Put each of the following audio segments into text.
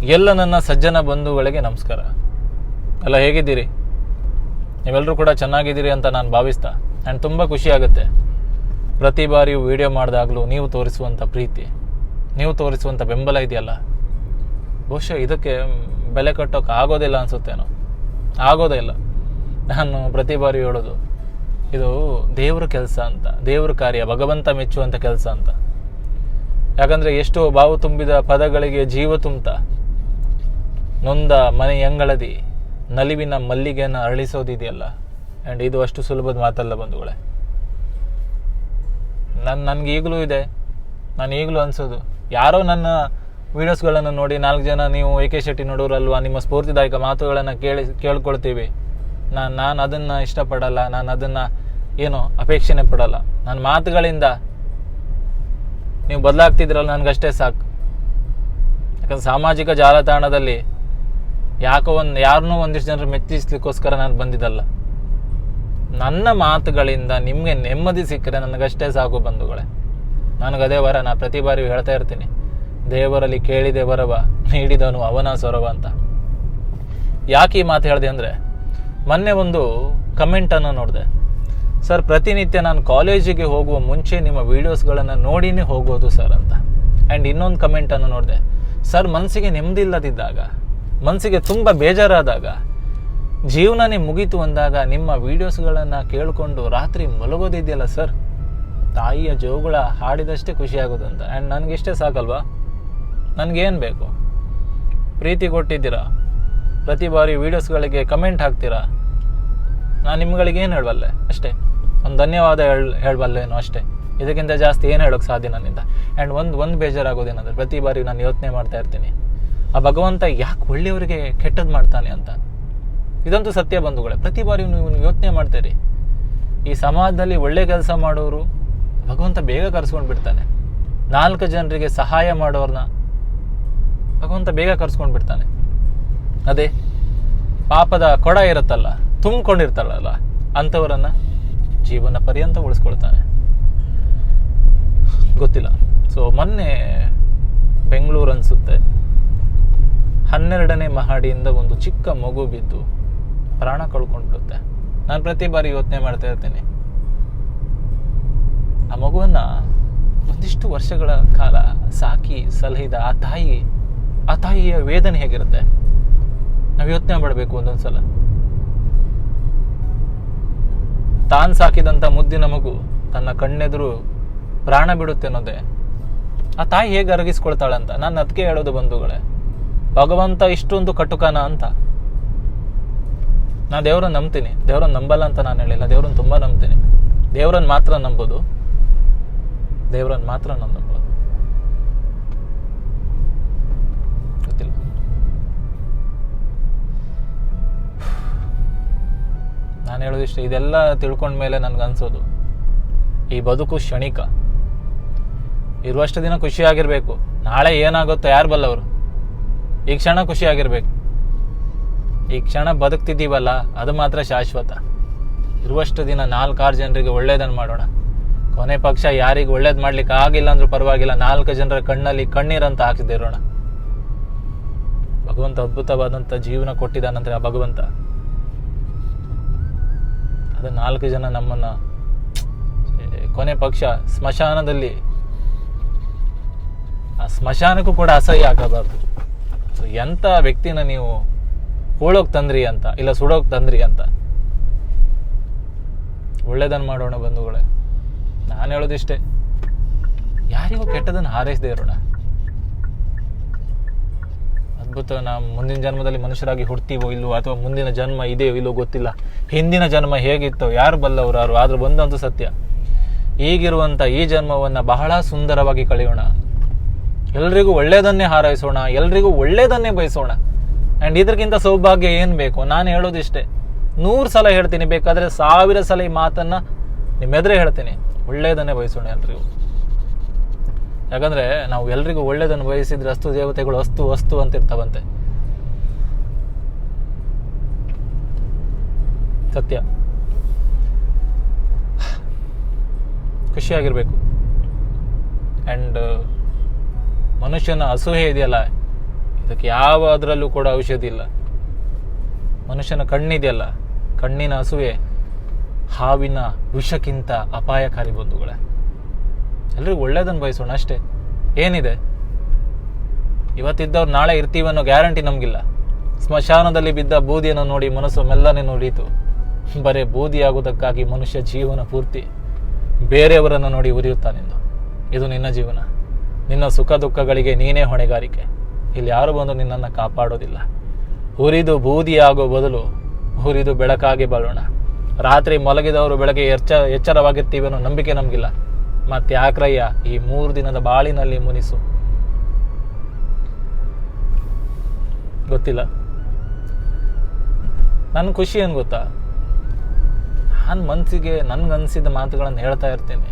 ಎಲ್ಲ ನನ್ನ ಸಜ್ಜನ ಬಂಧುಗಳಿಗೆ ನಮಸ್ಕಾರ. ಎಲ್ಲ ಹೇಗಿದ್ದೀರಿ? ನೀವೆಲ್ಲರೂ ಕೂಡ ಚೆನ್ನಾಗಿದ್ದೀರಿ ಅಂತ ನಾನು ಭಾವಿಸ್ತಾ. ಆ್ಯಂಡ್ ತುಂಬ ಖುಷಿಯಾಗುತ್ತೆ ಪ್ರತಿ ಬಾರಿಯೂ ವಿಡಿಯೋ ಮಾಡಿದಾಗಲೂ ನೀವು ತೋರಿಸುವಂಥ ಪ್ರೀತಿ, ನೀವು ತೋರಿಸುವಂಥ ಬೆಂಬಲ ಇದೆಯಲ್ಲ, ಬಹುಶಃ ಇದಕ್ಕೆ ಬೆಲೆ ಕಟ್ಟೋಕೆ ಆಗೋದಿಲ್ಲ ಅನಿಸುತ್ತೇನೋ. ಆಗೋದೇ ಇಲ್ಲ. ನಾನು ಪ್ರತಿ ಬಾರಿ ಹೇಳೋದು, ಇದು ದೇವ್ರ ಕೆಲಸ ಅಂತ, ದೇವ್ರ ಕಾರ್ಯ, ಭಗವಂತ ಮೆಚ್ಚುವಂಥ ಕೆಲಸ ಅಂತ. ಯಾಕಂದರೆ ಎಷ್ಟೋ ಬಾವು ತುಂಬಿದ ಪದಗಳಿಗೆ ಜೀವ ತುಂಬ್ತಾ ನೊಂದ ಮನೆ ಅಂಗಳದಿ ನಲಿವಿನ ಮಲ್ಲಿಗೆಯನ್ನು ಅರಳಿಸೋದಿದೆಯಲ್ಲ. ಆ್ಯಂಡ್ ಇದು ಅಷ್ಟು ಸುಲಭದ ಮಾತಲ್ಲ ಬಂಧುಗಳೇ. ನನಗೆ ಈಗಲೂ ಇದೆ. ನಾನು ಈಗಲೂ ಅನಿಸೋದು, ಯಾರೋ ನನ್ನ ವೀಡಿಯೋಸ್ಗಳನ್ನು ನೋಡಿ 4 ಜನ ನೀವು ಎ ಕೆ ಶೆಟ್ಟಿ ನೋಡೋರಲ್ವಾ, ನಿಮ್ಮ ಸ್ಫೂರ್ತಿದಾಯಕ ಮಾತುಗಳನ್ನು ಕೇಳ್ಕೊಳ್ತೀವಿ. ನಾನು ಅದನ್ನು ಇಷ್ಟಪಡಲ್ಲ, ನಾನು ಅದನ್ನು ಏನು ಅಪೇಕ್ಷಣೆ ಪಡಲ್ಲ. ನನ್ನ ಮಾತುಗಳಿಂದ ನೀವು ಬದಲಾಗ್ತಿದ್ರಲ್ಲ, ನನಗಷ್ಟೇ ಸಾಕು. ಯಾಕಂದ್ರೆ ಸಾಮಾಜಿಕ ಜಾಲತಾಣದಲ್ಲಿ ಯಾರನ್ನೂ ಒಂದಿಷ್ಟು ಜನರು ಮೆಚ್ಚಿಸ್ಲಿಕ್ಕೋಸ್ಕರ ನಾನು ಬಂದಿದ್ದಲ್ಲ. ನನ್ನ ಮಾತುಗಳಿಂದ ನಿಮಗೆ ನೆಮ್ಮದಿ ಸಿಕ್ಕರೆ ನನಗಷ್ಟೇ ಸಾಕು ಬಂಧುಗಳೇ. ನನಗದೇ ವರ. ನಾನು ಪ್ರತಿ ಬಾರಿ ಹೇಳ್ತಾ ಇರ್ತೀನಿ, ದೇವರಲ್ಲಿ ಕೇಳಿದೆ ವರವ, ನೀಡಿದನು ಅವನ ಸ್ವರವ ಅಂತ. ಯಾಕೆ ಈ ಮಾತು ಹೇಳಿದೆ ಅಂದರೆ, ಮೊನ್ನೆ ಒಂದು ಕಮೆಂಟನ್ನು ನೋಡಿದೆ. ಸರ್, ಪ್ರತಿನಿತ್ಯ ನಾನು ಕಾಲೇಜಿಗೆ ಹೋಗುವ ಮುಂಚೆ ನಿಮ್ಮ ವೀಡಿಯೋಸ್ಗಳನ್ನು ನೋಡಿನೇ ಹೋಗೋದು ಸರ್ ಅಂತ. ಆ್ಯಂಡ್ ಇನ್ನೊಂದು ಕಮೆಂಟನ್ನು ನೋಡಿದೆ, ಸರ್, ಮನಸ್ಸಿಗೆ ನೆಮ್ಮದಿ ಇಲ್ಲದಿದ್ದಾಗ, ಮನಸ್ಸಿಗೆ ತುಂಬ ಬೇಜಾರಾದಾಗ, ಜೀವನನೇ ಮುಗೀತು ಅಂದಾಗ ನಿಮ್ಮ ವೀಡಿಯೋಸ್ಗಳನ್ನು ಕೇಳಿಕೊಂಡು ರಾತ್ರಿ ಮಲಗೋದಿದೆಯಲ್ಲ ಸರ್, ತಾಯಿಯ ಜೋಗುಳ ಹಾಡಿದಷ್ಟೇ ಖುಷಿಯಾಗೋದಂತ. ಆ್ಯಂಡ್ ನನಗಿಷ್ಟೇ ಸಾಕಲ್ವಾ? ನನಗೇನು ಬೇಕು? ಪ್ರೀತಿ ಕೊಟ್ಟಿದ್ದೀರಾ, ಪ್ರತಿ ಬಾರಿ ವೀಡಿಯೋಸ್ಗಳಿಗೆ ಕಮೆಂಟ್ ಹಾಕ್ತೀರಾ, ನಾನು ನಿಮ್ಗಳಿಗೇನು ಹೇಳಬಲ್ಲೆ? ಅಷ್ಟೇ, ಒಂದು ಧನ್ಯವಾದ ಹೇಳಬಲ್ಲೇನೋ ಅಷ್ಟೇ. ಇದಕ್ಕಿಂತ ಜಾಸ್ತಿ ಏನು ಹೇಳೋಕ್ಕೆ ಸಾಧ್ಯ ನನ್ನಿಂದ. ಆ್ಯಂಡ್ ಒಂದು ಬೇಜಾರಾಗೋದೇನಂದರೆ, ಪ್ರತಿ ಬಾರಿ ನಾನು ಯೋಚನೆ ಮಾಡ್ತಾ ಇರ್ತೀನಿ, ಆ ಭಗವಂತ ಯಾಕೆ ಒಳ್ಳೆಯವರಿಗೆ ಕೆಟ್ಟದ್ದು ಮಾಡ್ತಾನೆ ಅಂತ. ಇದಂತೂ ಸತ್ಯ ಬಂಧುಗಳೇ. ಪ್ರತಿ ಬಾರಿ ನೀವು ಯೋಚನೆ ಮಾಡ್ತೀರಿ, ಈ ಸಮಾಜದಲ್ಲಿ ಒಳ್ಳೆ ಕೆಲಸ ಮಾಡೋರು ಭಗವಂತ ಬೇಗ ಕರೆಸ್ಕೊಂಡು ಬಿಡ್ತಾನೆ. 4 ಜನರಿಗೆ ಸಹಾಯ ಮಾಡೋರನ್ನ ಭಗವಂತ ಬೇಗ ಕರೆಸ್ಕೊಂಡು ಬಿಡ್ತಾನೆ. ಅದೇ ಪಾಪದ ಕೊಡ ಇರುತ್ತಲ್ಲ, ತುಂಬಿಕೊಂಡಿರ್ತಾಳಲ್ಲ, ಅಂಥವರನ್ನ ಜೀವನ ಪರ್ಯಂತ ಉಳಿಸ್ಕೊಳ್ತಾನೆ. ಗೊತ್ತಿಲ್ಲ. ಸೊ ಮೊನ್ನೆ ಬೆಂಗಳೂರು ಅನಿಸುತ್ತೆ, 12ನೇ ಮಹಡಿಯಿಂದ ಒಂದು ಚಿಕ್ಕ ಮಗು ಬಿದ್ದು ಪ್ರಾಣ ಕಳ್ಕೊಂಡ್ಬಿಡುತ್ತೆ. ನಾನು ಪ್ರತಿ ಬಾರಿ ಯೋಚನೆ ಮಾಡ್ತಾ ಇರ್ತೀನಿ, ಆ ಮಗುವನ್ನು ಒಂದಿಷ್ಟು ವರ್ಷಗಳ ಕಾಲ ಸಾಕಿ ಸಲಹಿದ ಆ ತಾಯಿಯ ವೇದನೆ ಹೇಗಿರುತ್ತೆ ನಾವು ಯೋಚನೆ ಮಾಡಬೇಕು. ಒಂದೊಂದು ಸಲ ತಾನು ಸಾಕಿದಂಥ ಮುದ್ದಿನ ಮಗು ತನ್ನ ಕಣ್ಣೆದುರು ಪ್ರಾಣ ಬಿಡುತ್ತೆ ಅನ್ನೋದೇ ಆ ತಾಯಿ ಹೇಗೆ ಅರಗಿಸ್ಕೊಳ್ತಾಳಂತ. ನಾನು ಅದಕ್ಕೆ ಹೇಳೋದು ಬಂಧುಗಳೇ, ಭಗವಂತ ಇಷ್ಟೊಂದು ಕಟುಕನ ಅಂತ. ನಾ ದೇವ್ರನ್ನ ನಂಬ್ತೀನಿ, ದೇವ್ರನ್ನ ನಂಬಲ್ಲ ಅಂತ ನಾನು ಹೇಳಿಲ್ಲ. ದೇವ್ರನ್ನ ತುಂಬ ನಂಬ್ತೀನಿ. ದೇವ್ರನ್ನ ಮಾತ್ರ ನಂಬೋದು, ದೇವ್ರನ್ನ ಮಾತ್ರ ನಾನು ನಂಬೋದು. ಗೊತ್ತಿಲ್ಲ. ನಾನು ಹೇಳೋದಿಷ್ಟೇ. ಇದೆಲ್ಲ ತಿಳ್ಕೊಂಡ್ಮೇಲೆ ನನಗನ್ಸೋದು, ಈ ಬದುಕು ಕ್ಷಣಿಕ. ಇರುವಷ್ಟು ದಿನ ಖುಷಿಯಾಗಿರ್ಬೇಕು. ನಾಳೆ ಏನಾಗುತ್ತೋ ಯಾರು ಬಲ್ಲವರು. ಈ ಕ್ಷಣ ಖುಷಿಯಾಗಿರ್ಬೇಕು. ಈ ಕ್ಷಣ ಬದುಕ್ತಿದ್ದೀವಲ್ಲ, ಅದು ಮಾತ್ರ ಶಾಶ್ವತ. ಇರುವಷ್ಟು ದಿನ 4-6 ಜನರಿಗೆ ಒಳ್ಳೇದನ್ನು ಮಾಡೋಣ. ಕೊನೆ ಪಕ್ಷ ಯಾರಿಗೆ ಒಳ್ಳೇದು ಮಾಡ್ಲಿಕ್ಕೆ ಆಗಿಲ್ಲ ಅಂದ್ರೂ ಪರವಾಗಿಲ್ಲ, 4 ಜನರ ಕಣ್ಣಲ್ಲಿ ಕಣ್ಣೀರಂತ ಹಾಕಿದಿರೋಣ. ಭಗವಂತ ಅದ್ಭುತವಾದಂಥ ಜೀವನ ಕೊಟ್ಟಿದ್ದಾನಂದ್ರೆ ಆ ಭಗವಂತ, ಅದು 4 ಜನ ನಮ್ಮನ್ನು ಕೊನೆ ಪಕ್ಷ ಸ್ಮಶಾನದಲ್ಲಿ, ಆ ಸ್ಮಶಾನಕ್ಕೂ ಕೂಡ ಅಸಹ್ಯ ಹಾಕಬಾರ್ದು. ಸೊ ಎಂಥ ವ್ಯಕ್ತಿನ ನೀವು ಹೂಳೋಗಿ ತಂದ್ರಿ ಅಂತ, ಇಲ್ಲ ಸುಡೋಗಿ ತಂದ್ರಿ ಅಂತ. ಒಳ್ಳೇದನ್ನು ಮಾಡೋಣ ಬಂಧುಗಳೇ. ನಾನು ಹೇಳೋದಿಷ್ಟೇ, ಯಾರಿಗೂ ಕೆಟ್ಟದನ್ನು ಹಾರೈಸದೇ ಇರೋಣ. ಅದ್ಭುತ. ನಾವು ಮುಂದಿನ ಜನ್ಮದಲ್ಲಿ ಮನುಷ್ಯರಾಗಿ ಹುಡ್ತೀವೋ ಇಲ್ಲವೋ, ಅಥವಾ ಮುಂದಿನ ಜನ್ಮ ಇದೆಯೋ ಇಲ್ಲೋ ಗೊತ್ತಿಲ್ಲ. ಹಿಂದಿನ ಜನ್ಮ ಹೇಗಿತ್ತೋ ಯಾರು ಬಲ್ಲವರು. ಆದರೂ ಒಂದಂತೂ ಸತ್ಯ, ಈಗಿರುವಂಥ ಈ ಜನ್ಮವನ್ನು ಬಹಳ ಸುಂದರವಾಗಿ ಕಳೆಯೋಣ. ಎಲ್ರಿಗೂ ಒಳ್ಳೆಯದನ್ನೇ ಹಾರೈಸೋಣ, ಎಲ್ರಿಗೂ ಒಳ್ಳೆಯದನ್ನೇ ಬಯಸೋಣ. ಆ್ಯಂಡ್ ಇದಕ್ಕಿಂತ ಸೌಭಾಗ್ಯ ಏನು ಬೇಕು? ನಾನು ಹೇಳೋದಿಷ್ಟೇ, 100 ಸಲ ಹೇಳ್ತೀನಿ, ಬೇಕಾದರೆ 1000 ಸಲ ಈ ಮಾತನ್ನು ನಿಮ್ಮೆದುರೇ ಹೇಳ್ತೀನಿ, ಒಳ್ಳೆಯದನ್ನೇ ಬಯಸೋಣ ಎಲ್ರಿಗೂ. ಯಾಕಂದರೆ ನಾವು ಎಲ್ರಿಗೂ ಒಳ್ಳೆಯದನ್ನು ಬಯಸಿದ್ರೆ ಅಸ್ತು ದೇವತೆಗಳು ಅಸ್ತು ಅಂತಿರ್ತಾವಂತೆ. ಸತ್ಯ. ಖುಷಿಯಾಗಿರಬೇಕು. ಆ್ಯಂಡ್ ಮನುಷ್ಯನ ಅಸೂಯೆ ಇದೆಯಲ್ಲ, ಅದಕ್ಕೆ ಯಾವ ಅದರಲ್ಲೂ ಕೂಡ ಔಷಧಿ ಇಲ್ಲ. ಮನುಷ್ಯನ ಕಣ್ಣಿದೆಯಲ್ಲ, ಕಣ್ಣಿನ ಹಸುವೆ ಹಾವಿನ ವಿಷಕ್ಕಿಂತ ಅಪಾಯಕಾರಿ ಬಂಧುಗಳೇ. ಎಲ್ರಿಗೂ ಒಳ್ಳೇದನ್ನು ಬಯಸೋಣ ಅಷ್ಟೇ. ಏನಿದೆ, ಇವತ್ತಿದ್ದವ್ರು ನಾಳೆ ಇರ್ತೀವನ್ನೋ ಗ್ಯಾರಂಟಿ ನಮಗಿಲ್ಲ. ಸ್ಮಶಾನದಲ್ಲಿ ಬಿದ್ದ ಬೂದಿಯನ್ನು ನೋಡಿ ಮನಸ್ಸು ಮೆಲ್ಲನೆ ನೋಡೀತು. ಬರೇ ಬೂದಿಯಾಗುವುದಕ್ಕಾಗಿ ಮನುಷ್ಯ ಜೀವನ ಪೂರ್ತಿ ಬೇರೆಯವರನ್ನು ನೋಡಿ ಉರಿಯುತ್ತಾನೆಂದು. ಇದು ನಿನ್ನ ಜೀವನ, ನಿನ್ನ ಸುಖ ದುಃಖಗಳಿಗೆ ನೀನೇ ಹೊಣೆಗಾರಿಕೆ. ಇಲ್ಲಿ ಯಾರು ಬಂದು ನಿನ್ನನ್ನು ಕಾಪಾಡೋದಿಲ್ಲ. ಹುರಿದು ಬೂದಿಯಾಗೋ ಬದಲು ಹುರಿದು ಬೆಳಕಾಗಿ ಬಾಳೋಣ. ರಾತ್ರಿ ಮಲಗಿದವರು ಬೆಳಗ್ಗೆ ಎಚ್ಚರವಾಗಿರ್ತೀವಿ ಅನ್ನೋ ನಂಬಿಕೆ ನಮಗಿಲ್ಲ. ಮತ್ತೆ ಯಾಕ್ರಯ್ಯ ಈ 3 ದಿನದ ಬಾಳಿನಲ್ಲಿ ಮುನಿಸು. ಗೊತ್ತಿಲ್ಲ, ನನ್ನ ಖುಷಿ ಏನು ಗೊತ್ತಾ, ನಾನು ಮನಸ್ಸಿಗೆ ನನಗನ್ಸಿದ ಮಾತುಗಳನ್ನು ಹೇಳ್ತಾ ಇರ್ತೀನಿ.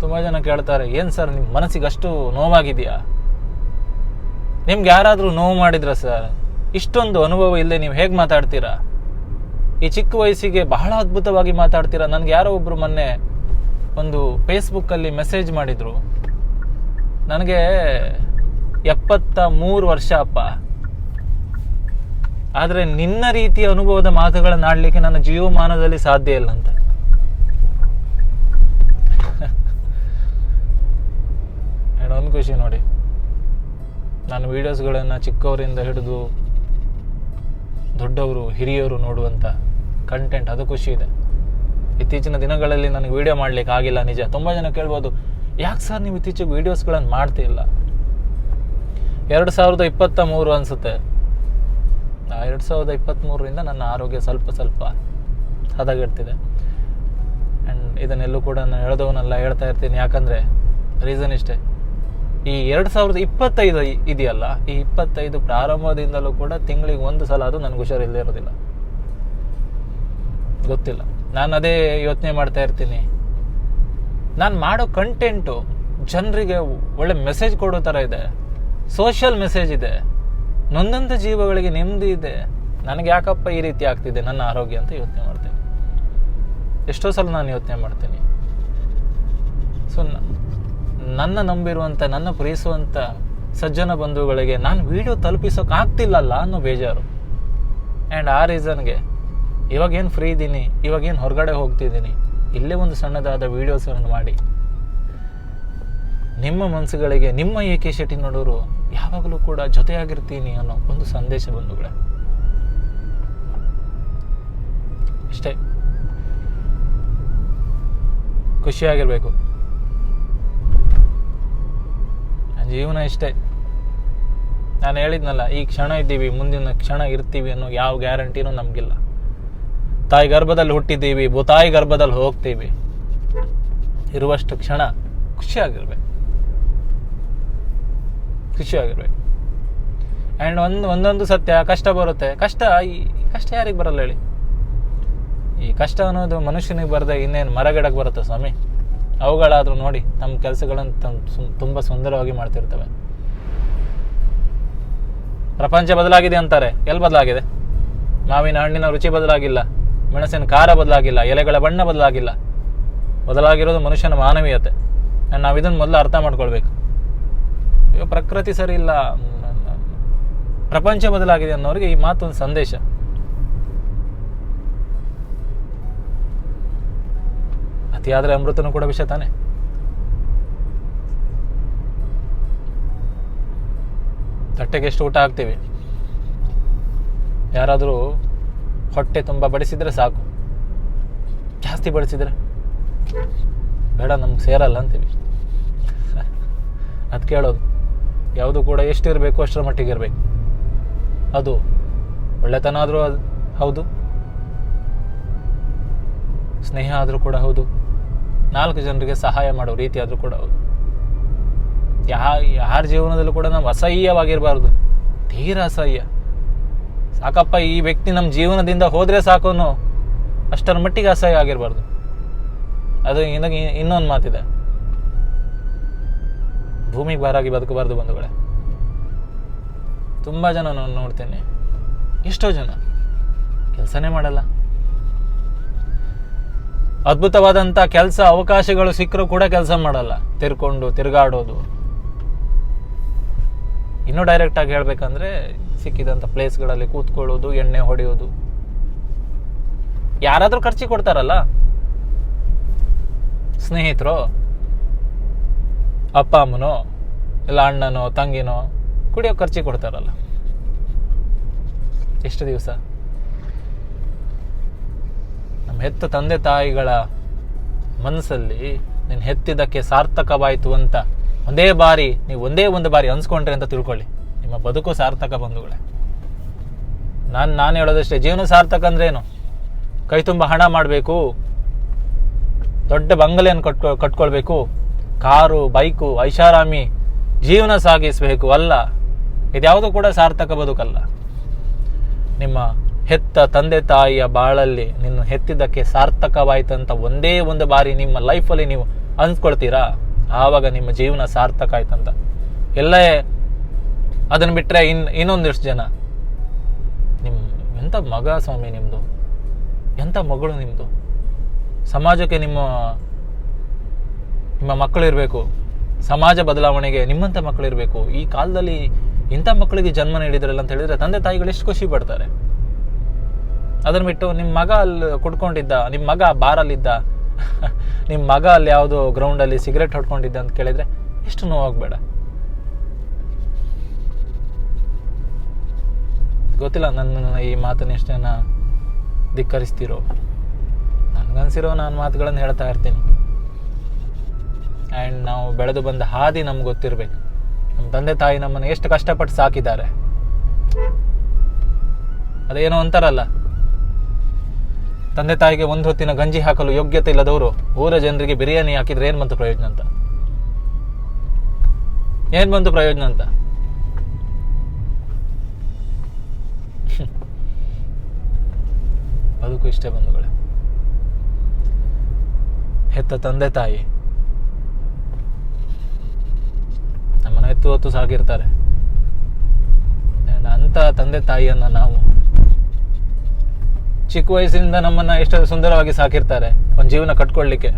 ತುಂಬ ಜನ ಕೇಳ್ತಾರೆ, ಏನು ಸರ್ ನಿಮ್ಮ ಮನಸ್ಸಿಗೆ ಅಷ್ಟು ನೋವಾಗಿದೆಯಾ? ನಿಮ್ಗೆ ಯಾರಾದರೂ ನೋವು ಮಾಡಿದ್ರ ಸರ್? ಇಷ್ಟೊಂದು ಅನುಭವ ಇಲ್ಲದೆ ನೀವು ಹೇಗೆ ಮಾತಾಡ್ತೀರಾ? ಈ ಚಿಕ್ಕ ವಯಸ್ಸಿಗೆ ಬಹಳ ಅದ್ಭುತವಾಗಿ ಮಾತಾಡ್ತೀರಾ. ನನಗೆ ಯಾರೋ ಒಬ್ಬರು ಮೊನ್ನೆ ಒಂದು ಫೇಸ್ಬುಕ್ಕಲ್ಲಿ ಮೆಸೇಜ್ ಮಾಡಿದರು, ನನಗೆ 73 ವರ್ಷ ಅಪ್ಪ, ಆದರೆ ನಿನ್ನ ರೀತಿಯ ಅನುಭವದ ಮಾತುಗಳನ್ನು ಆಡಲಿಕ್ಕೆ ನನ್ನ ಜೀವಮಾನದಲ್ಲಿ ಸಾಧ್ಯ ಇಲ್ಲ ಅಂತ. ಒಂದು ಖುಷಿ ನೋಡಿ, ನಾನು ವೀಡಿಯೋಸ್ಗಳನ್ನು ಚಿಕ್ಕವರಿಂದ ಹಿಡಿದು ದೊಡ್ಡವರು ಹಿರಿಯರು ನೋಡುವಂಥ ಕಂಟೆಂಟ್, ಅದು ಖುಷಿ ಇದೆ. ಇತ್ತೀಚಿನ ದಿನಗಳಲ್ಲಿ ನನಗೆ ವೀಡಿಯೋ ಮಾಡಲಿಕ್ಕೆ ಆಗಿಲ್ಲ, ನಿಜ. ತುಂಬ ಜನ ಕೇಳ್ಬೋದು, ಯಾಕೆ ಸರ್ ನೀವು ಇತ್ತೀಚೆಗೆ ವೀಡಿಯೋಸ್ಗಳನ್ನು ಮಾಡ್ತಿಲ್ಲ? 2023 ಅನಿಸುತ್ತೆ, 2023ರಿಂದ ನನ್ನ ಆರೋಗ್ಯ ಸ್ವಲ್ಪ ಹದಗೆಡ್ತಿದೆ. ಆ್ಯಂಡ್ ಇದನ್ನೆಲ್ಲೂ ಕೂಡ ನಾನು ಹೇಳ್ದವನ್ನೆಲ್ಲ ಹೇಳ್ತಾ ಇರ್ತೀನಿ. ಯಾಕಂದರೆ ರೀಸನ್ ಇಷ್ಟೇ, ಈ 2025 ಇದೆಯಲ್ಲ, ಈ 25 ಪ್ರಾರಂಭದಿಂದಲೂ ಕೂಡ ತಿಂಗಳಿಗೆ 1 ಸಲ ಅದು ನನಗೆ ಹುಷಾರಿಲ್ಲದೆ ಇರೋದಿಲ್ಲ. ಗೊತ್ತಿಲ್ಲ, ನಾನು ಅದೇ ಯೋಚನೆ ಮಾಡ್ತಾ ಇರ್ತೀನಿ. ನಾನು ಮಾಡೋ ಕಂಟೆಂಟು ಜನರಿಗೆ ಒಳ್ಳೆ ಮೆಸೇಜ್ ಕೊಡೋ ಥರ ಇದೆ, ಸೋಷಿಯಲ್ ಮೆಸೇಜ್ ಇದೆ, ನೊಂದಂಥ ಜೀವಗಳಿಗೆ ನೆಮ್ಮದಿ ಇದೆ. ನನಗೆ ಯಾಕಪ್ಪ ಈ ರೀತಿ ಆಗ್ತಿದೆ ನನ್ನ ಆರೋಗ್ಯ ಅಂತ ಯೋಚನೆ ಮಾಡ್ತೀನಿ. ಎಷ್ಟೋ ಸಲ ನಾನು ಯೋಚನೆ ಮಾಡ್ತೀನಿ. ಸೊ ನನ್ನ ನಂಬಿರುವಂಥ, ನನ್ನ ಪ್ರೀತಿಸುವಂಥ ಸಜ್ಜನ ಬಂಧುಗಳಿಗೆ ನಾನು ವಿಡಿಯೋ ತಲುಪಿಸೋಕ್ಕಾಗ್ತಿಲ್ಲಲ್ಲ ಅನ್ನೋ ಬೇಜಾರು. ಆ್ಯಂಡ್ ಆ ರೀಸನ್ಗೆ ಇವಾಗೇನು ಫ್ರೀ ಇದ್ದೀನಿ, ಇವಾಗೇನು ಹೊರಗಡೆ ಹೋಗ್ತಿದ್ದೀನಿ, ಇಲ್ಲೇ ಒಂದು ಸಣ್ಣದಾದ ವೀಡಿಯೋಸನ್ನು ಮಾಡಿ ನಿಮ್ಮ ಮನಸ್ಸುಗಳಿಗೆ, ನಿಮ್ಮ AK ಶೆಟ್ಟಿ ನೋಡೋರು ಯಾವಾಗಲೂ ಕೂಡ ಜೊತೆಯಾಗಿರ್ತೀನಿ ಅನ್ನೋ ಒಂದು ಸಂದೇಶ ಬಂಧುಗಳೇ. ಇಷ್ಟೇ, ಖುಷಿಯಾಗಿರ್ಬೇಕು. ಜೀವನ ಇಷ್ಟೇ. ನಾನು ಹೇಳಿದ್ನಲ್ಲ, ಈ ಕ್ಷಣ ಇದ್ದೀವಿ, ಮುಂದಿನ ಕ್ಷಣ ಇರ್ತೀವಿ ಅನ್ನೋ ಯಾವ ಗ್ಯಾರಂಟಿನೂ ನಮಗಿಲ್ಲ. ತಾಯಿ ಗರ್ಭದಲ್ಲಿ ಹುಟ್ಟಿದ್ದೀವಿ, ತಾಯಿ ಗರ್ಭದಲ್ಲಿ ಹೋಗ್ತೀವಿ. ಇರುವಷ್ಟು ಕ್ಷಣ ಖುಷಿಯಾಗಿರ್ಬೇಕು. ಆ್ಯಂಡ್ ಒಂದೊಂದು ಸತ್ಯ, ಕಷ್ಟ ಬರುತ್ತೆ. ಕಷ್ಟ ಯಾರಿಗೆ ಬರಲ್ಲ ಹೇಳಿ? ಈ ಕಷ್ಟ ಅನ್ನೋದು ಮನುಷ್ಯನಿಗೆ ಬರದೆ ಇನ್ನೇನು ಮರಗಿಡಕ್ಕೆ ಬರುತ್ತೆ ಸ್ವಾಮಿ. ಅವುಗಳಾದರೂ ನೋಡಿ ನಮ್ಮ ಕೆಲಸಗಳನ್ನು ತುಂಬ ಸುಂದರವಾಗಿ ಮಾಡ್ತಿರ್ತವೆ. ಪ್ರಪಂಚ ಬದಲಾಗಿದೆ ಅಂತಾರೆ, ಎಲ್ಲಿ ಬದಲಾಗಿದೆ? ಮಾವಿನ ಹಣ್ಣಿನ ರುಚಿ ಬದಲಾಗಿಲ್ಲ, ಮೆಣಸಿನ ಖಾರ ಬದಲಾಗಿಲ್ಲ, ಎಲೆಗಳ ಬಣ್ಣ ಬದಲಾಗಿಲ್ಲ. ಬದಲಾಗಿರೋದು ಮನುಷ್ಯನ ಮಾನವೀಯತೆ. ನಾವು ಇದನ್ನು ಮೊದಲು ಅರ್ಥ ಮಾಡ್ಕೊಳ್ಬೇಕು. ಈಗ ಪ್ರಕೃತಿ ಸರಿ ಇಲ್ಲ, ಪ್ರಪಂಚ ಬದಲಾಗಿದೆ ಅನ್ನೋರಿಗೆ ಈ ಮಾತೊಂದು ಸಂದೇಶ. ಅತಿಯಾದರೆ ಅಮೃತನೂ ಕೂಡ ವಿಷ ತಾನೆ. ತಟ್ಟೆಗೆ ಎಷ್ಟು ಊಟ ಹಾಕ್ತೀವಿ? ಯಾರಾದರೂ ಹೊಟ್ಟೆ ತುಂಬ ಬಡಿಸಿದರೆ ಸಾಕು, ಜಾಸ್ತಿ ಬಡಿಸಿದರೆ ಬೇಡ, ನಮ್ಗೆ ಸೇರಲ್ಲ ಅಂತೀವಿ. ಅದು ಕೇಳೋದು ಯಾವುದು ಕೂಡ ಎಷ್ಟಿರಬೇಕು ಅಷ್ಟರ ಮಟ್ಟಿಗೆ ಇರಬೇಕು. ಅದು ಒಳ್ಳೆತನ ಆದರೂ ಹೌದು, ಸ್ನೇಹ ಆದರೂ ಕೂಡ ಹೌದು, 4 ಜನರಿಗೆ ಸಹಾಯ ಮಾಡೋ ರೀತಿ ಆದರೂ ಕೂಡ ಹೌದು. ಯಾರ ಜೀವನದಲ್ಲೂ ಕೂಡ ನಾವು ಅಸಹ್ಯವಾಗಿರಬಾರ್ದು, ತೀರಾ ಅಸಹ್ಯ. ಸಾಕಪ್ಪ ಈ ವ್ಯಕ್ತಿ ನಮ್ಮ ಜೀವನದಿಂದ ಹೋದರೆ ಸಾಕು ಅನ್ನೋ ಅಷ್ಟರ ಮಟ್ಟಿಗೆ ಅಸಹ್ಯ ಆಗಿರಬಾರ್ದು. ಅದು ಇನ್ನೊಂದು ಮಾತಿದೆ, ಭೂಮಿಗೆ ಭಾರಾಗಿ ಬದುಕಬಾರ್ದು ಬಂಧುಗಳೇ. ತುಂಬ ಜನ ನಾನು ನೋಡ್ತೇನೆ, ಎಷ್ಟೋ ಜನ ಕೆಲಸನೇ ಮಾಡಲ್ಲ. ಅದ್ಭುತವಾದಂಥ ಕೆಲಸ ಅವಕಾಶಗಳು ಸಿಕ್ಕರೂ ಕೂಡ ಕೆಲಸ ಮಾಡಲ್ಲ, ತಿರ್ಗಾಡೋದು. ಇನ್ನೂ ಡೈರೆಕ್ಟಾಗಿ ಹೇಳಬೇಕಂದ್ರೆ ಸಿಕ್ಕಿದಂಥ ಪ್ಲೇಸ್ಗಳಲ್ಲಿ ಕೂತ್ಕೊಳ್ಳೋದು, ಎಣ್ಣೆ ಹೊಡೆಯೋದು. ಯಾರಾದರೂ ಖರ್ಚಿ ಕೊಡ್ತಾರಲ್ಲ, ಸ್ನೇಹಿತರು, ಅಪ್ಪ ಅಮ್ಮನೋ ಇಲ್ಲ ಅಣ್ಣನೋ ತಂಗಿನೋ ಕುಡಿಯೋ ಖರ್ಚಿ ಕೊಡ್ತಾರಲ್ಲ. ಎಷ್ಟು ದಿವಸ ನಮ್ಮ ಹೆತ್ತ ತಂದೆ ತಾಯಿಗಳ ಮನಸ್ಸಲ್ಲಿ ನೀನು ಹೆತ್ತಿದ್ದಕ್ಕೆ ಸಾರ್ಥಕವಾಯಿತು ಅಂತ ಒಂದೇ ಒಂದು ಬಾರಿ ಅನ್ಸ್ಕೊಂಡ್ರೆ ಅಂತ ತಿಳ್ಕೊಳ್ಳಿ, ನಿಮ್ಮ ಬದುಕು ಸಾರ್ಥಕ ಬಂಧುಗಳೇ. ನಾನು ಹೇಳೋದಷ್ಟೇ, ಜೀವನ ಸಾರ್ಥಕ ಅಂದ್ರೇನು? ಕೈ ತುಂಬ ಹಣ ಮಾಡಬೇಕು, ದೊಡ್ಡ ಬಂಗಲೆಯನ್ನು ಕಟ್ಕೊಳ್ಬೇಕು, ಕಾರು ಬೈಕು ಐಷಾರಾಮಿ ಜೀವನ ಸಾಗಿಸಬೇಕು ಅಲ್ಲ. ಇದ್ಯಾವುದು ಕೂಡ ಸಾರ್ಥಕ ಬದುಕಲ್ಲ. ನಿಮ್ಮ ಹೆತ್ತ ತಂದೆ ತಾಯಿಯ ಬಾಳಲ್ಲಿ ನಿನ್ನ ಹೆತ್ತಿದ್ದಕ್ಕೆ ಸಾರ್ಥಕವಾಯ್ತಂತ ಒಂದೇ ಒಂದು ಬಾರಿ ನಿಮ್ಮ ಲೈಫಲ್ಲಿ ನೀವು ಅನ್ಸ್ಕೊಳ್ತೀರಾ, ಆವಾಗ ನಿಮ್ಮ ಜೀವನ ಸಾರ್ಥಕ ಆಯ್ತಂತ. ಎಲ್ಲೇ ಅದನ್ನು ಬಿಟ್ಟರೆ ಇನ್ನೊಂದಿಷ್ಟು ಜನ, ಎಂಥ ಮಗ ಸ್ವಾಮಿ ನಿಮ್ಮದು, ಎಂಥ ಮಗಳು ನಿಮ್ಮದು, ಸಮಾಜಕ್ಕೆ ನಿಮ್ಮ ಮಕ್ಕಳು ಇರಬೇಕು, ಸಮಾಜ ಬದಲಾವಣೆಗೆ ನಿಮ್ಮಂಥ ಮಕ್ಕಳು ಇರಬೇಕು. ಈ ಕಾಲದಲ್ಲಿ ಇಂಥ ಮಕ್ಕಳಿಗೆ ಜನ್ಮ ನೀಡಿದ್ರಲ್ಲ ಅಂತ ಹೇಳಿದರೆ ತಂದೆ ತಾಯಿಗಳು ಎಷ್ಟು ಖುಷಿ ಪಡ್ತಾರೆ. ಅದನ್ನು ಬಿಟ್ಟು ನಿಮ್ಮ ಮಗ ಅಲ್ಲಿ ಕುಡ್ಕೊಂಡಿದ್ದ, ನಿಮ್ಮ ಮಗ ಬಾರಲ್ಲಿದ್ದ, ನಿಮ್ಮ ಮಗ ಅಲ್ಲಿ ಯಾವುದೋ ಗ್ರೌಂಡಲ್ಲಿ ಸಿಗರೇಟ್ ಹೊಡ್ಕೊಂಡಿದ್ದ ಅಂತ ಕೇಳಿದರೆ ಎಷ್ಟು ನೋವಾಗಬೇಡ. ಗೊತ್ತಿಲ್ಲ ನನ್ನ ಈ ಮಾತನ್ನ ಎಷ್ಟು ಜನ ಧಿಕ್ಕರಿಸ್ತಿರೋ. ನನಗನ್ಸಿರೋ ನಾನು ಮಾತುಗಳನ್ನು ಹೇಳ್ತಾ ಇರ್ತೀನಿ. ಆ್ಯಂಡ್ ನಾವು ಬೆಳೆದು ಬಂದ ಹಾದಿ ನಮ್ಗೆ ಗೊತ್ತಿರಬೇಕು. ನಮ್ಮ ತಂದೆ ತಾಯಿ ನಮ್ಮನ್ನು ಎಷ್ಟು ಕಷ್ಟಪಟ್ಟು ಸಾಕಿದ್ದಾರೆ. ಅದೇನೋ ಅಂತಾರಲ್ಲ, ತಂದೆ ತಾಯಿಗೆ ಒಂದು ಹೊತ್ತಿನ ಗಂಜಿ ಹಾಕಲು ಯೋಗ್ಯತೆ ಇಲ್ಲದವರು ಊರ ಜನರಿಗೆ ಬಿರಿಯಾನಿ ಹಾಕಿದ್ರೆ ಏನು ಬಂತು ಪ್ರಯೋಜನ ಅಂತ. ಬದುಕು ಇಷ್ಟೇ ಬಂಧುಗಳೇ. ಹೆತ್ತ ತಂದೆ ತಾಯಿ ನಮ್ಮನ್ನ ಹೊತ್ತು ಸಾಕಿರ್ತಾರೆ. ಅಂಥ ತಂದೆ ತಾಯಿಯನ್ನ ನಾವು ಚಿಕ್ಕ ವಯಸ್ಸಿನಿಂದ ನಮ್ಮನ್ನ ಎಷ್ಟು ಸುಂದರವಾಗಿ ಸಾಕಿರ್ತಾರೆ. ಒಂದು ಜೀವನ ಕಟ್ಕೊಳ್ಳಿಕ್ಕೆ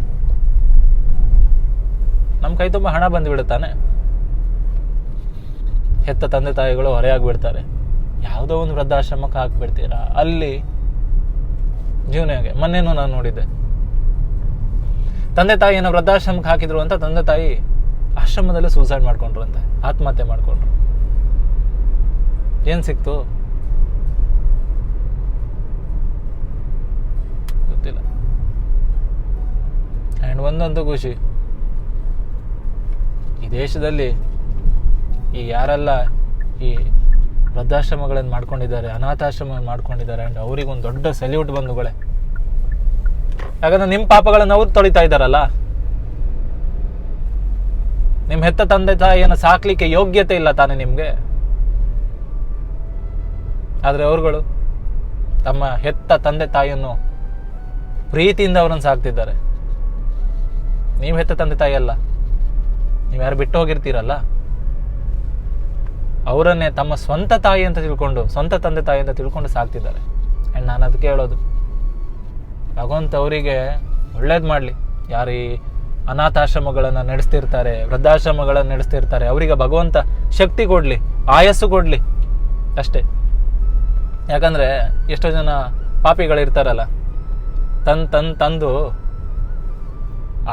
ನಮ್ಮ ಕೈ ತುಂಬ ಹಣ ಬಂದುಬಿಡುತ್ತಾನೆ. ಹೆತ್ತ ತಂದೆ ತಾಯಿಗಳು ಹೊರೆಯಾಗಿಬಿಡ್ತಾರೆ. ಯಾವುದೋ ಒಂದು ವೃದ್ಧಾಶ್ರಮಕ್ಕೆ ಹಾಕಿಬಿಡ್ತೀರಾ, ಅಲ್ಲಿ ಜೀವನಗೆ. ಮೊನ್ನೆನೂ ನಾನು ನೋಡಿದ್ದೆ, ತಂದೆ ತಾಯಿಯನ್ನು ವೃದ್ಧಾಶ್ರಮಕ್ಕೆ ಹಾಕಿದ್ರು ಅಂತ ತಂದೆ ತಾಯಿ ಆಶ್ರಮದಲ್ಲೇ ಸೂಸೈಡ್ ಮಾಡ್ಕೊಂಡ್ರು ಅಂತ, ಆತ್ಮಹತ್ಯೆ ಮಾಡ್ಕೊಂಡ್ರು. ಏನು ಸಿಕ್ತು ಗೊತ್ತಿಲ್ಲ. ಆ್ಯಂಡ್ ಒಂದೊಂದು ಖುಷಿ, ಈ ದೇಶದಲ್ಲಿ ಈ ಯಾರೆಲ್ಲ ಈ ವೃದ್ಧಾಶ್ರಮಗಳನ್ನು ಮಾಡ್ಕೊಂಡಿದ್ದಾರೆ, ಅನಾಥಾಶ್ರಮಗಳನ್ನು ಮಾಡ್ಕೊಂಡಿದ್ದಾರೆ, ಆ್ಯಂಡ್ ಅವರಿಗೊಂದು ದೊಡ್ಡ ಸಲ್ಯೂಟ್ ಬಂಧುಗಳೇ. ಯಾಕಂದ್ರೆ ನಿಮ್ಮ ಪಾಪಗಳನ್ನು ಅವ್ರು ತೊಳಿತಾ ಇದ್ದಾರಲ್ಲ. ನಿಮ್ಮ ಹೆತ್ತ ತಂದೆ ತಾಯಿಯನ್ನು ಸಾಕ್ಲಿಕ್ಕೆ ಯೋಗ್ಯತೆ ಇಲ್ಲ ತಾನೇ ನಿಮಗೆ. ಆದರೆ ಅವರುಗಳು ತಮ್ಮ ಹೆತ್ತ ತಂದೆ ತಾಯಿಯನ್ನು ಪ್ರೀತಿಯಿಂದ ಅವರನ್ನು ಸಾಕ್ತಿದ್ದಾರೆ. ನೀವು ಹೆತ್ತ ತಂದೆ ತಾಯಿ ಅಲ್ಲ, ನೀವು ಯಾರು ಬಿಟ್ಟು ಹೋಗಿರ್ತೀರಲ್ಲ ಅವರನ್ನೇ ತಮ್ಮ ಸ್ವಂತ ತಾಯಿ ಅಂತ ತಿಳ್ಕೊಂಡು, ಸ್ವಂತ ತಂದೆ ತಾಯಿ ಅಂತ ತಿಳ್ಕೊಂಡು ಸಾಕ್ತಿದ್ದಾರೆ. ಆ್ಯಂಡ್ ನಾನು ಅದಕ್ಕೆ ಹೇಳೋದು, ಭಗವಂತ ಅವರಿಗೆ ಒಳ್ಳೇದು ಮಾಡಲಿ. ಯಾರು ಈ ಅನಾಥಾಶ್ರಮಗಳನ್ನು ನಡೆಸ್ತಿರ್ತಾರೆ, ವೃದ್ಧಾಶ್ರಮಗಳನ್ನು ನಡೆಸ್ತಿರ್ತಾರೆ, ಅವರಿಗೆ ಭಗವಂತ ಶಕ್ತಿ ಕೊಡಲಿ, ಆಯಸ್ಸು ಕೊಡಲಿ ಅಷ್ಟೇ. ಯಾಕಂದರೆ ಎಷ್ಟೋ ಜನ ಪಾಪಿಗಳಿರ್ತಾರಲ್ಲ, ತಂದು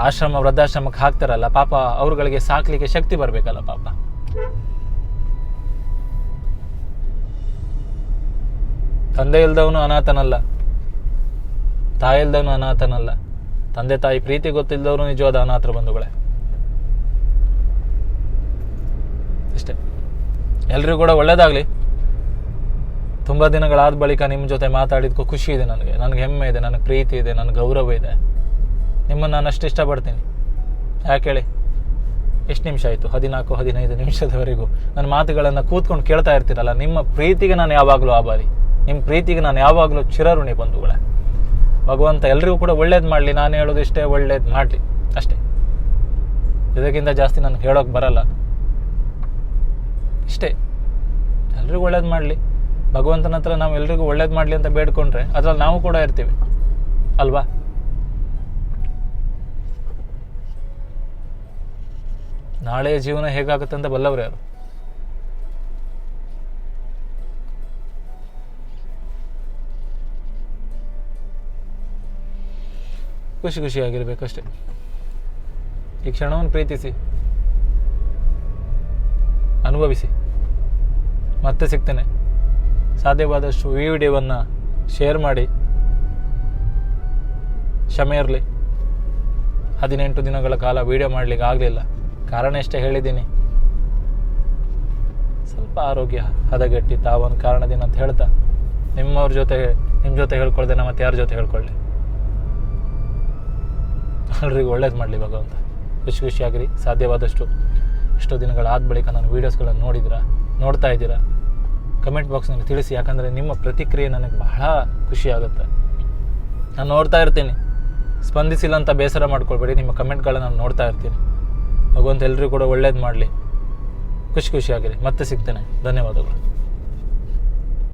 ಆಶ್ರಮ ವೃದ್ಧಾಶ್ರಮಕ್ಕೆ ಹಾಕ್ತಾರಲ್ಲ, ಪಾಪ ಅವ್ರುಗಳಿಗೆ ಸಾಕ್ಲಿಕ್ಕೆ ಶಕ್ತಿ ಬರಬೇಕಲ್ಲ ಪಾಪ. ತಂದೆ ಇಲ್ದವನು ಅನಾಥನಲ್ಲ, ತಾಯಿ ಇಲ್ದವನು ಅನಾಥನಲ್ಲ. ತಂದೆ ತಾಯಿ ಪ್ರೀತಿ ಗೊತ್ತಿಲ್ಲದವರು ನಿಜವಾದ ಅನಾಥರು ಬಂಧುಗಳೇ. ಅಷ್ಟೇ. ಎಲ್ರಿಗೂ ಕೂಡ ಒಳ್ಳೇದಾಗಲಿ. ತುಂಬ ದಿನಗಳಾದ ಬಳಿಕ ನಿಮ್ಮ ಜೊತೆ ಮಾತಾಡಿದ್ಕೂ ಖುಷಿ ಇದೆ ನನಗೆ ಹೆಮ್ಮೆ ಇದೆ, ನನಗೆ ಪ್ರೀತಿ ಇದೆ, ನನಗೆ ಗೌರವ ಇದೆ. ನಿಮ್ಮನ್ನು ನಾನು ಅಷ್ಟು ಇಷ್ಟಪಡ್ತೀನಿ. ಯಾಕೆ ಹೇಳಿ, ಎಷ್ಟು ನಿಮಿಷ ಆಯಿತು? 14-15 ನಿಮಿಷದವರೆಗೂ ನನ್ನ ಮಾತುಗಳನ್ನು ಕೂತ್ಕೊಂಡು ಕೇಳ್ತಾ ಇರ್ತೀರಲ್ಲ. ನಿಮ್ಮ ಪ್ರೀತಿಗೆ ನಾನು ಯಾವಾಗಲೂ ಆಭಾರಿ, ನಿಮ್ಮ ಪ್ರೀತಿಗೆ ನಾನು ಯಾವಾಗಲೂ ಚಿರಋಣಿ ಬಂಧುಗಳೇ. ಭಗವಂತ ಎಲ್ರಿಗೂ ಕೂಡ ಒಳ್ಳೇದು ಮಾಡಲಿ. ನಾನು ಹೇಳೋದು ಇಷ್ಟೇ, ಒಳ್ಳೇದು ಮಾಡಲಿ ಅಷ್ಟೇ. ಇದಕ್ಕಿಂತ ಜಾಸ್ತಿ ನನಗೆ ಹೇಳೋಕೆ ಬರಲ್ಲ. ಇಷ್ಟೇ, ಎಲ್ರಿಗೂ ಒಳ್ಳೇದು ಮಾಡಲಿ. ಭಗವಂತನ ಹತ್ರ ನಾವು ಎಲ್ರಿಗೂ ಒಳ್ಳೇದು ಮಾಡಲಿ ಅಂತ ಬೇಡ್ಕೊಂಡ್ರೆ ಅದ್ರಲ್ಲಿ ನಾವು ಕೂಡ ಇರ್ತೀವಿ ಅಲ್ವಾ? ನಾಳೆಯ ಜೀವನ ಹೇಗಾಗುತ್ತೆ ಅಂತ ಬಲ್ಲವ್ರು ಯಾರು? ಖುಷಿಯಾಗಿರ್ಬೇಕಷ್ಟೆ. ಈ ಕ್ಷಣವನ್ನು ಪ್ರೀತಿಸಿ, ಅನುಭವಿಸಿ. ಮತ್ತೆ ಸಿಗ್ತೇನೆ. ಸಾಧ್ಯವಾದಷ್ಟು ಈ ವಿಡಿಯೋವನ್ನು ಶೇರ್ ಮಾಡಿ. ಕ್ಷಮೆ ಇರಲಿ, 18 ದಿನಗಳ ಕಾಲ ವಿಡಿಯೋ ಮಾಡಲಿಕ್ಕೆ ಆಗಲಿಲ್ಲ. ಕಾರಣ ಎಷ್ಟೇ ಹೇಳಿದ್ದೀನಿ, ಸ್ವಲ್ಪ ಆರೋಗ್ಯ ಹದಗೆಟ್ಟಿ ತಾವೊಂದು ಕಾರಣದಿಂದ ಅಂತ ಹೇಳ್ತಾ ನಿಮ್ಮ ಜೊತೆ ಹೇಳ್ಕೊಳ್ದೆ ನಾ ಮತ್ತೆ ಯಾರ ಜೊತೆ ಹೇಳ್ಕೊಳ್ಳಿ. ಎಲ್ರಿಗೂ ಒಳ್ಳೇದು ಮಾಡಲಿ ಭಗವಂತ. ಖುಷಿಯಾಗಿರಿ. ಸಾಧ್ಯವಾದಷ್ಟು ಎಷ್ಟೋ ದಿನಗಳಾದ ಬಳಿಕ ನಾನು ವೀಡಿಯೋಸ್ಗಳನ್ನು ನೋಡ್ತಾ ಇದ್ದೀರಾ, ಕಮೆಂಟ್ ಬಾಕ್ಸ್ನಲ್ಲಿ ತಿಳಿಸಿ. ಯಾಕಂದರೆ ನಿಮ್ಮ ಪ್ರತಿಕ್ರಿಯೆ ನನಗೆ ಬಹಳ ಖುಷಿ ಆಗುತ್ತೆ. ನಾನು ನೋಡ್ತಾ ಇರ್ತೀನಿ. ಸ್ಪಂದಿಸಿಲ್ಲ ಅಂತ ಬೇಸರ ಮಾಡ್ಕೊಳ್ಬೇಡಿ, ನಿಮ್ಮ ಕಮೆಂಟ್ಗಳನ್ನ ನಾನು ನೋಡ್ತಾ ಇರ್ತೀನಿ. ಭಗವಂತ ಎಲ್ಲರಿಗೂ ಕೂಡ ಒಳ್ಳೇದು ಮಾಡಲಿ. ಖುಷಿಯಾಗಿರಿ. ಮತ್ತೆ ಸಿಗ್ತೇನೆ. ಧನ್ಯವಾದಗಳು.